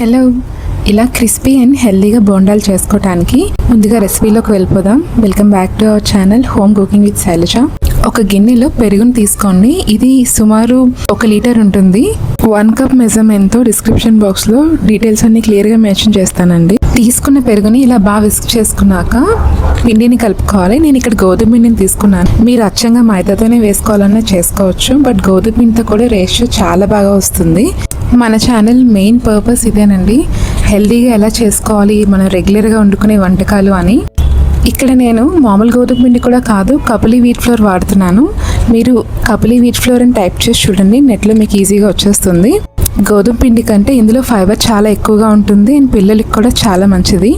Hello, ఇలా crispy and హెల్దీగా బోండాలు చేసుకోవడానికి ముందుగా రెసిపీలోకి వెళ్ళిపోదాం. Welcome back to our channel home cooking with Shailaja. ఒక గిన్నెలో పెరుగును తీసుకోండి. ఇది సుమారు 1 లీటర్ ఉంటుంది. 1 కప్ మెజర్మెంట్తో డిస్క్రిప్షన్ బాక్స్లో డీటెయిల్స్ అన్ని క్లియర్గా మెన్షన్ చేస్తానండి. తీసుకున్న పెరుగుని ఇలా బాగా విస్క్ చేసుకున్నాక పిండిని కలుపుకోవాలి. నేను ఇక్కడ గోధుమ పిండిని తీసుకున్నాను. మీరు అచ్చంగా మైదాతోనే వేసుకోవాలన్నా చేసుకోవచ్చు, బట్ గోధుమ పిండితో కూడా రేషియో చాలా బాగా వస్తుంది. మన ఛానల్ మెయిన్ పర్పస్ ఇదేనండి, హెల్దీగా ఎలా చేసుకోవాలి మనం రెగ్యులర్గా వండుకునే వంటకాలు అని. ఇక్కడ నేను మామూలు గోధుమ పిండి కూడా కాదు, కపులి వీట్ ఫ్లోర్ వాడుతున్నాను. మీరు కపులి వీట్ ఫ్లోర్ అని టైప్ చేసి చూడండి, నెట్లో మీకు ఈజీగా వచ్చేస్తుంది. గోధుమ పిండి కంటే ఇందులో ఫైబర్ చాలా ఎక్కువగా ఉంటుంది అండ్ పిల్లలకి కూడా చాలా మంచిది.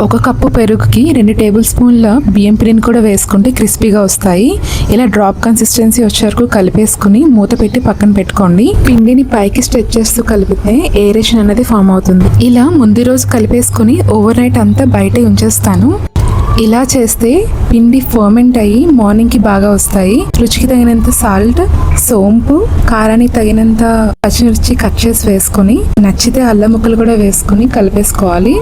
1 కప్పు పెరుగుకి 2 టేబుల్ స్పూన్ల బియ్యం పిండిని కూడా వేసుకుంటే క్రిస్పీగా వస్తాయి. ఇలా డ్రాప్ కన్సిస్టెన్సీ వచ్చే వరకు కలిపేసుకుని మూత పెట్టి పక్కన పెట్టుకోండి. పిండిని పైకి స్ట్రెచ్ చేస్తూ కలిపితే ఏరేషన్ అనేది ఫామ్ అవుతుంది. ఇలా ముందు రోజు కలిపేసుకుని ఓవర్ నైట్ అంతా బయటే ఉంచేస్తాను. ఇలా చేస్తే పిండి ఫర్మెంట్ అయ్యి మార్నింగ్కి బాగా వస్తాయి. రుచికి తగినంత సాల్ట్, సోంపు, కారానికి తగినంత పచ్చిమిర్చి కట్ చేసి వేసుకొని, నచ్చితే అల్లం ముక్కలు కూడా వేసుకుని కలిపేసుకోవాలి.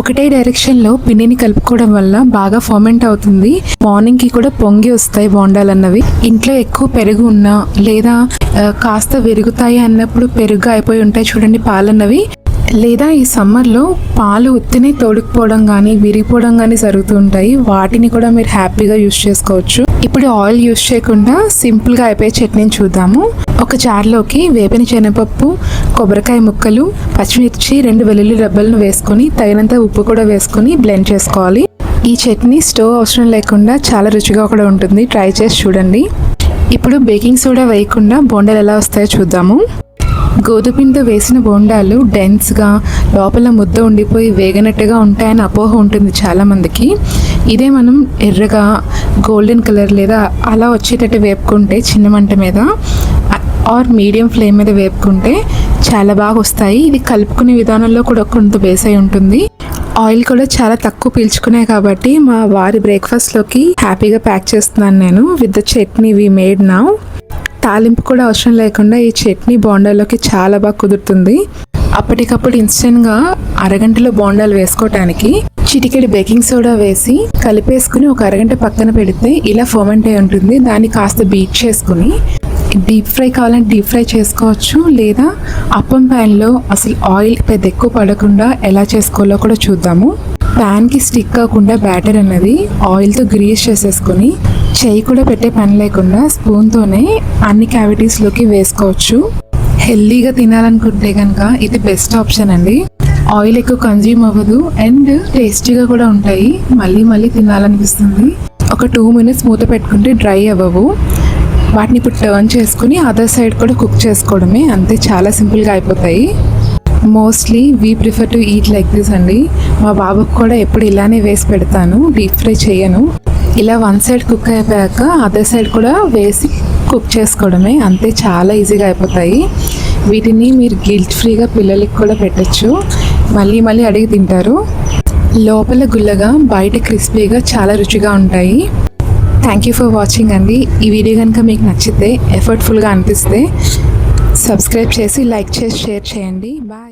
ఒకటే డైరెక్షన్లో పిండిని కలుపుకోవడం వల్ల బాగా ఫర్మెంట్ అవుతుంది. మార్నింగ్కి కూడా పొంగి వస్తాయి బోండాలు అన్నవి. ఇంట్లో ఎక్కువ పెరుగు ఉన్నా లేదా కాస్త విరుగుతాయి అన్నప్పుడు పెరుగు అయిపోయి ఉంటాయి చూడండి పాలన్నవి, లేదా ఈ సమ్మర్లో పాలు ఉత్తినే తోడుకుపోవడం కానీ విరిగిపోవడం కానీ జరుగుతూ ఉంటాయి. వాటిని కూడా మీరు హ్యాపీగా యూస్ చేసుకోవచ్చు. ఇప్పుడు ఆయిల్ యూస్ చేయకుండా సింపుల్గా అయిపోయే చట్నీని చూద్దాము. ఒక జార్లోకి వేపిన శనగపప్పు, కొబ్బరికాయ ముక్కలు, పచ్చిమిర్చి, 2 వెల్లుల్లి రెబ్బలను వేసుకొని తగినంత ఉప్పు కూడా వేసుకొని బ్లెండ్ చేసుకోవాలి. ఈ చట్నీ స్టవ్ అవసరం లేకుండా చాలా రుచిగా కూడా ఉంటుంది. ట్రై చేసి చూడండి. ఇప్పుడు బేకింగ్ సోడా వేయకుండా బోండాలు ఎలా వస్తాయో చూద్దాము. గోధుమపిండితో వేసిన బోండాలు డెన్స్గా లోపల ముద్ద ఉండిపోయి వేగనట్టుగా ఉంటాయని అపోహ ఉంటుంది చాలామందికి. ఇదే మనం ఎర్రగా గోల్డెన్ కలర్ లేదా అలా వచ్చేటట్టు వేపుకుంటే చిన్న మంట మీద ఆర్ మీడియం ఫ్లేమ్ మీద వేపుకుంటే చాలా బాగా వస్తాయి. ఇది కలుపుకునే విధానంలో కూడా కొంత బేస్ అయి ఉంటుంది. ఆయిల్ కూడా చాలా తక్కువ పీల్చుకున్నాయి కాబట్టి మా వారి బ్రేక్ఫాస్ట్లోకి హ్యాపీగా ప్యాక్ చేస్తున్నాను నేను with the chutney we made now. తాలింపు కూడా అవసరం లేకుండా ఈ చట్నీ బోండాల్లోకి చాలా బాగా కుదురుతుంది. అప్పటికప్పుడు ఇన్స్టెంట్గా అరగంటలో బోండాలు వేసుకోవటానికి చిటికెడు బేకింగ్ సోడా వేసి కలిపేసుకుని ఒక అరగంట పక్కన పెడితే ఇలా ఫర్మెంట్ అయి ఉంటుంది. దాన్ని కాస్త బీట్ చేసుకుని డీప్ ఫ్రై కావాలంటే డీప్ ఫ్రై చేసుకోవచ్చు, లేదా అప్పం ప్యాన్లో అసలు ఆయిల్ పెద్ద ఎక్కువ పడకుండా ఎలా చేసుకోవాలో కూడా చూద్దాము. ప్యాన్కి స్టిక్ అవ్వకుండా బ్యాటర్ అన్నది ఆయిల్తో గ్రీస్ చేసేసుకొని చేయి కూడా పెట్టే పని లేకుండా స్పూన్తోనే అన్ని క్యావిటీస్లోకి వేసుకోవచ్చు. హెల్దీగా తినాలనుకుంటే కనుక ఇది బెస్ట్ ఆప్షన్ అండి. ఆయిల్ ఎక్కువ కన్జ్యూమ్ అవ్వదు అండ్ టేస్టీగా కూడా ఉంటాయి. మళ్ళీ మళ్ళీ తినాలనిపిస్తుంది. ఒక 2 మినిట్స్ మూత పెట్టుకుంటే డ్రై అవ్వవు. వాటిని ఇప్పుడు టర్న్ చేసుకుని అదర్ సైడ్ కూడా కుక్ చేసుకోవడమే, అంతే. చాలా సింపుల్గా అయిపోతాయి. Mostly we prefer to eat like this అండి. మా బాబుకి కూడా ఎప్పుడు ఇలానే వేసి పెడతాను, డీప్ ఫ్రై చేయను. ఇలా 1 సైడ్ కుక్ అయిపోయాక అదర్ సైడ్ కూడా వేసి కుక్ చేసుకోవడమే, అంతే. చాలా ఈజీగా అయిపోతాయి. వీటిని మీరు గిల్ట్ ఫ్రీగా పిల్లలకి కూడా పెట్టచ్చు, మళ్ళీ మళ్ళీ అడిగి తింటారు. లోపల గుల్లగా బయట క్రిస్పీగా చాలా రుచిగా ఉంటాయి. థ్యాంక్ యూ ఫర్ వాచింగ్ అండి. ఈ వీడియో కనుక మీకు నచ్చితే, ఎఫర్ట్ఫుల్గా అనిపిస్తే సబ్స్క్రైబ్ చేసి లైక్ చేసి షేర్ చేయండి. బాయ్.